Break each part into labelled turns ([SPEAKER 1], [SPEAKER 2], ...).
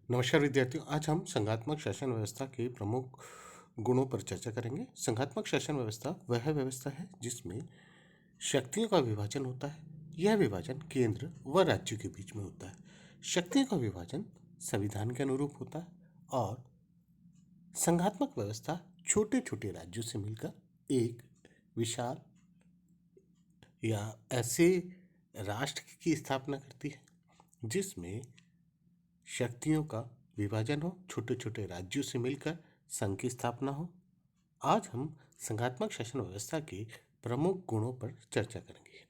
[SPEAKER 1] नमस्कार विद्यार्थियों, आज हम संघात्मक शासन व्यवस्था के प्रमुख गुणों पर चर्चा करेंगे। संघात्मक शासन व्यवस्था वह व्यवस्था है जिसमें शक्तियों का विभाजन होता है। यह विभाजन केंद्र व राज्यों के बीच में होता है। शक्तियों का विभाजन संविधान के अनुरूप होता है और संघात्मक व्यवस्था छोटे छोटे राज्यों से मिलकर एक विशाल या ऐसे राष्ट्र की स्थापना करती है जिसमें शक्तियों का विभाजन हो, छोटे छोटे राज्यों से मिलकर संघ की स्थापना हो। आज हम संघात्मक शासन व्यवस्था के प्रमुख गुणों पर चर्चा करेंगे।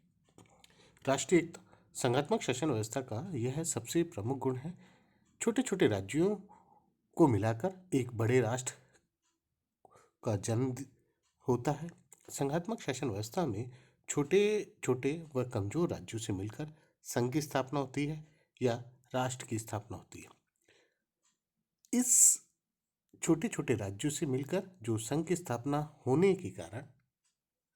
[SPEAKER 1] राष्ट्रीय एकता संघात्मक शासन व्यवस्था का यह सबसे प्रमुख गुण है। छोटे छोटे राज्यों को मिलाकर एक बड़े राष्ट्र का जन्म होता है। संघात्मक शासन व्यवस्था में छोटे छोटे व कमजोर राज्यों से मिलकर संघ की स्थापना होती है या राष्ट्र की स्थापना होती है। इस छोटे छोटे राज्यों से मिलकर जो संघ की स्थापना होने के कारण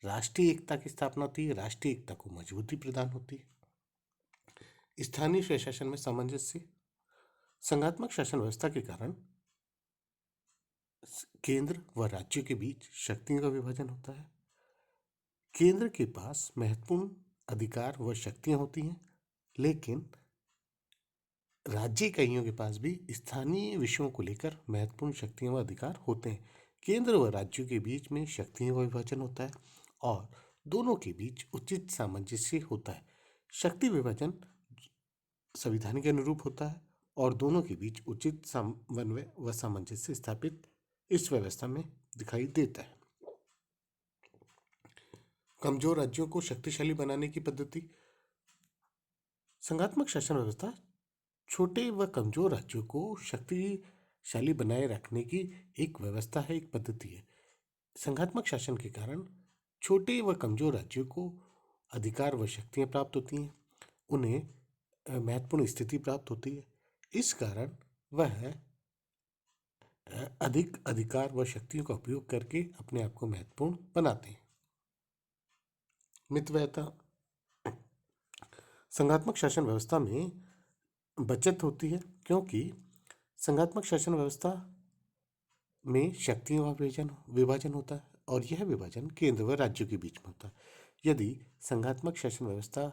[SPEAKER 1] राष्ट्रीय एकता की स्थापना होती है, राष्ट्रीय एकता को मजबूती प्रदान होती है। स्थानीय स्वशासन में सामंजस्य संघात्मक शासन व्यवस्था के कारण केंद्र व राज्यों के बीच शक्तियों का विभाजन होता है। केंद्र के पास महत्वपूर्ण अधिकार व शक्तियां होती हैं, लेकिन राज्य इकाइयों के पास भी स्थानीय विषयों को लेकर महत्वपूर्ण शक्तियां व अधिकार होते हैं। केंद्र व राज्यों के बीच में शक्तियों का विभाजन होता है और दोनों के बीच उचित सामंजस्य होता है। शक्ति विभाजन संविधान के अनुरूप होता है और दोनों के बीच उचित समन्वय व सामंजस्य स्थापित इस व्यवस्था में दिखाई देता है। कमजोर राज्यों को शक्तिशाली बनाने की पद्धति संघात्मक शासन व्यवस्था छोटे व कमजोर राज्यों को शक्तिशाली बनाए रखने की एक व्यवस्था है, एक पद्धति है। संघात्मक शासन के कारण छोटे व कमजोर राज्यों को अधिकार व शक्तियां प्राप्त होती हैं, उन्हें महत्वपूर्ण स्थिति प्राप्त होती है। इस कारण वह अधिक अधिकार व शक्तियों का उपयोग करके अपने आप को महत्वपूर्ण बनाते हैं। मितव्ययता संघात्मक शासन व्यवस्था में बचत होती है, क्योंकि संघात्मक शासन व्यवस्था में शक्तियों का विभाजन होता है और यह विभाजन केंद्र व राज्यों के बीच में होता है। यदि संघात्मक शासन व्यवस्था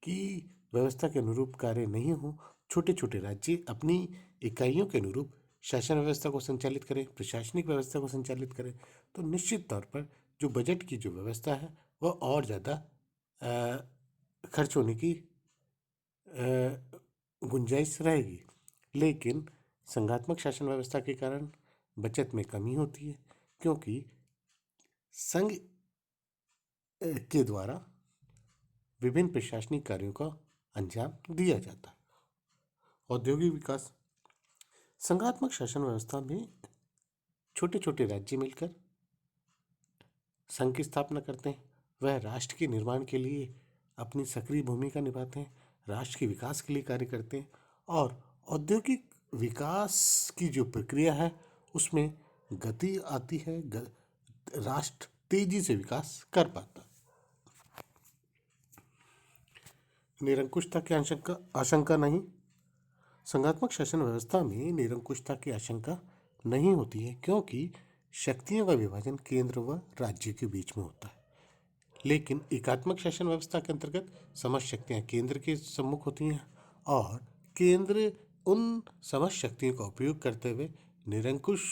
[SPEAKER 1] की व्यवस्था के अनुरूप कार्य नहीं हो, छोटे छोटे राज्य अपनी इकाइयों के अनुरूप शासन व्यवस्था को संचालित करें, प्रशासनिक व्यवस्था को संचालित करें, तो निश्चित तौर पर जो बजट की जो व्यवस्था है वह और ज़्यादा खर्च होने की गुंजाइश रहेगी। लेकिन संघात्मक शासन व्यवस्था के कारण बचत में कमी होती है, क्योंकि संघ के द्वारा विभिन्न प्रशासनिक कार्यों का अंजाम दिया जाता है। औद्योगिक विकास संघात्मक शासन व्यवस्था में छोटे छोटे राज्य मिलकर संघ की स्थापना करते हैं। वह राष्ट्र के निर्माण के लिए अपनी सक्रिय भूमिका निभाते हैं, राष्ट्र के विकास के लिए कार्य करते हैं और औद्योगिक विकास की जो प्रक्रिया है उसमें गति आती है, राष्ट्र तेजी से विकास कर पाता है। निरंकुशता की आशंका नहीं संघात्मक शासन व्यवस्था में निरंकुशता की आशंका नहीं होती है, क्योंकि शक्तियों का विभाजन केंद्र व राज्य के बीच में होता है। लेकिन एकात्मक शासन व्यवस्था के अंतर्गत समस्त शक्तियां केंद्र के सम्मुख होती हैं और केंद्र उन समस्त शक्तियों का उपयोग करते हुए निरंकुश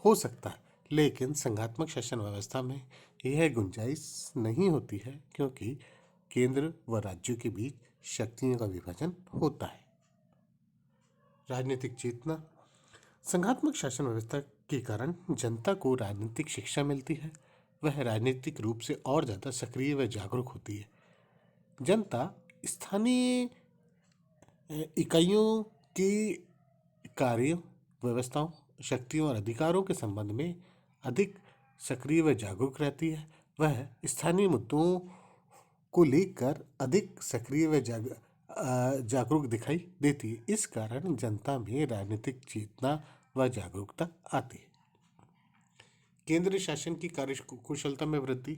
[SPEAKER 1] हो सकता है। लेकिन संघात्मक शासन व्यवस्था में यह गुंजाइश नहीं होती है, क्योंकि केंद्र व राज्यों के बीच शक्तियों का विभाजन होता है। राजनीतिक चेतना संघात्मक शासन व्यवस्था के कारण जनता को राजनीतिक शिक्षा मिलती है। वह राजनीतिक रूप से और ज़्यादा सक्रिय व जागरूक होती है। जनता स्थानीय इकाइयों के कार्यों, व्यवस्थाओं, शक्तियों और अधिकारों के संबंध में अधिक सक्रिय व जागरूक रहती है। वह स्थानीय मुद्दों को लेकर अधिक सक्रिय व जागरूक दिखाई देती है। इस कारण जनता में राजनीतिक चेतना व जागरूकता आती है। केंद्रीय शासन की कार्य कुशलता में वृद्धि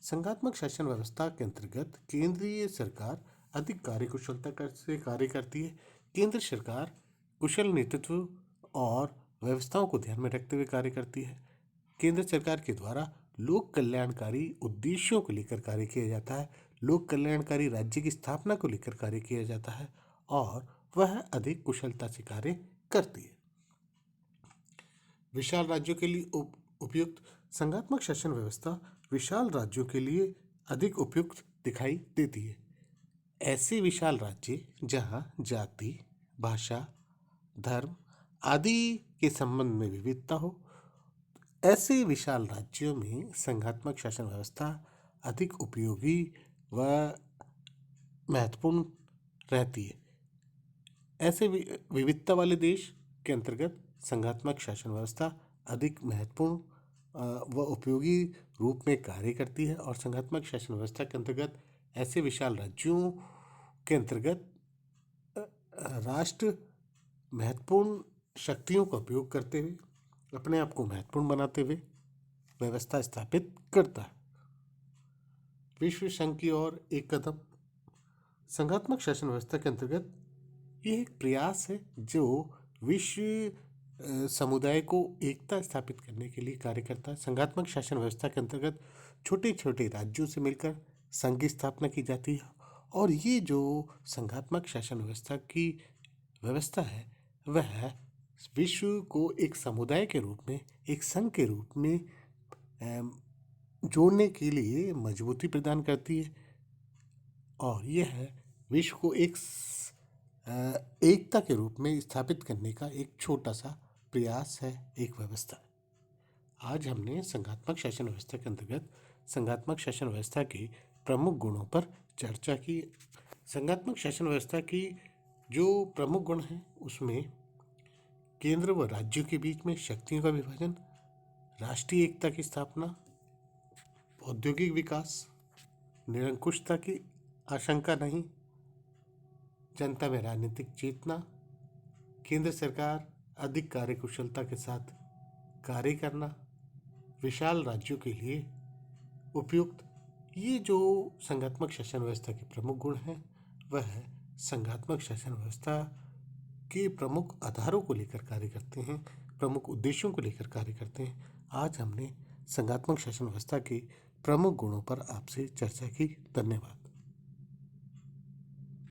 [SPEAKER 1] संघात्मक शासन व्यवस्था के अंतर्गत केंद्रीय सरकार अधिक कार्यकुशलता से कार्य करती है। केंद्र सरकार कुशल नेतृत्व और व्यवस्थाओं को ध्यान में रखते हुए कार्य करती है। केंद्र सरकार के द्वारा लोक कल्याणकारी उद्देश्यों को लेकर कार्य किया जाता है। लोक कल्याणकारी राज्य की स्थापना को लेकर कार्य किया जाता है और वह अधिक कुशलता से कार्य करती है। विशाल राज्यों के लिए उपयुक्त संघात्मक शासन व्यवस्था विशाल राज्यों के लिए अधिक उपयुक्त दिखाई देती है। ऐसे विशाल राज्य जहां जाति, भाषा, धर्म आदि के संबंध में विविधता हो, ऐसे विशाल राज्यों में संघात्मक शासन व्यवस्था अधिक उपयोगी व महत्वपूर्ण रहती है। ऐसे विविधता वाले देश के अंतर्गत संघात्मक शासन व्यवस्था अधिक महत्वपूर्ण व उपयोगी रूप में कार्य करती है और संघात्मक शासन व्यवस्था के अंतर्गत ऐसे विशाल राज्यों के अंतर्गत राष्ट्र महत्वपूर्ण शक्तियों का उपयोग करते हुए अपने आप को महत्वपूर्ण बनाते हुए व्यवस्था स्थापित करता है। विश्व संघ की ओर एक कदम। संघात्मक शासन व्यवस्था के अंतर्गत यह एक प्रयास है जो विश्व समुदाय को एकता स्थापित करने के लिए कार्य करता है। संघात्मक शासन व्यवस्था के अंतर्गत छोटे छोटे राज्यों से मिलकर संघ की स्थापना की जाती है और ये जो संघात्मक शासन व्यवस्था की व्यवस्था है वह विश्व को एक समुदाय के रूप में, एक संघ के रूप में जोड़ने के लिए मजबूती प्रदान करती है और यह विश्व को एक एकता के रूप में स्थापित करने का एक छोटा सा प्रयास है, एक व्यवस्था है। आज हमने संघात्मक शासन व्यवस्था के अंतर्गत संघात्मक शासन व्यवस्था के प्रमुख गुणों पर चर्चा की। संघात्मक शासन व्यवस्था की जो प्रमुख गुण हैं उसमें केंद्र व राज्यों के बीच में शक्तियों का विभाजन, राष्ट्रीय एकता की स्थापना, औद्योगिक विकास, निरंकुशता की आशंका नहीं, जनता में राजनीतिक चेतना, केंद्र सरकार अधिक कार्यकुशलता के साथ कार्य करना, विशाल राज्यों के लिए उपयुक्त। ये जो संघात्मक शासन व्यवस्था के प्रमुख गुण हैं वह संघात्मक शासन व्यवस्था के प्रमुख आधारों को लेकर कार्य करते हैं, प्रमुख उद्देश्यों को लेकर कार्य करते हैं। आज हमने संघात्मक शासन व्यवस्था के प्रमुख गुणों पर आपसे चर्चा की। धन्यवाद।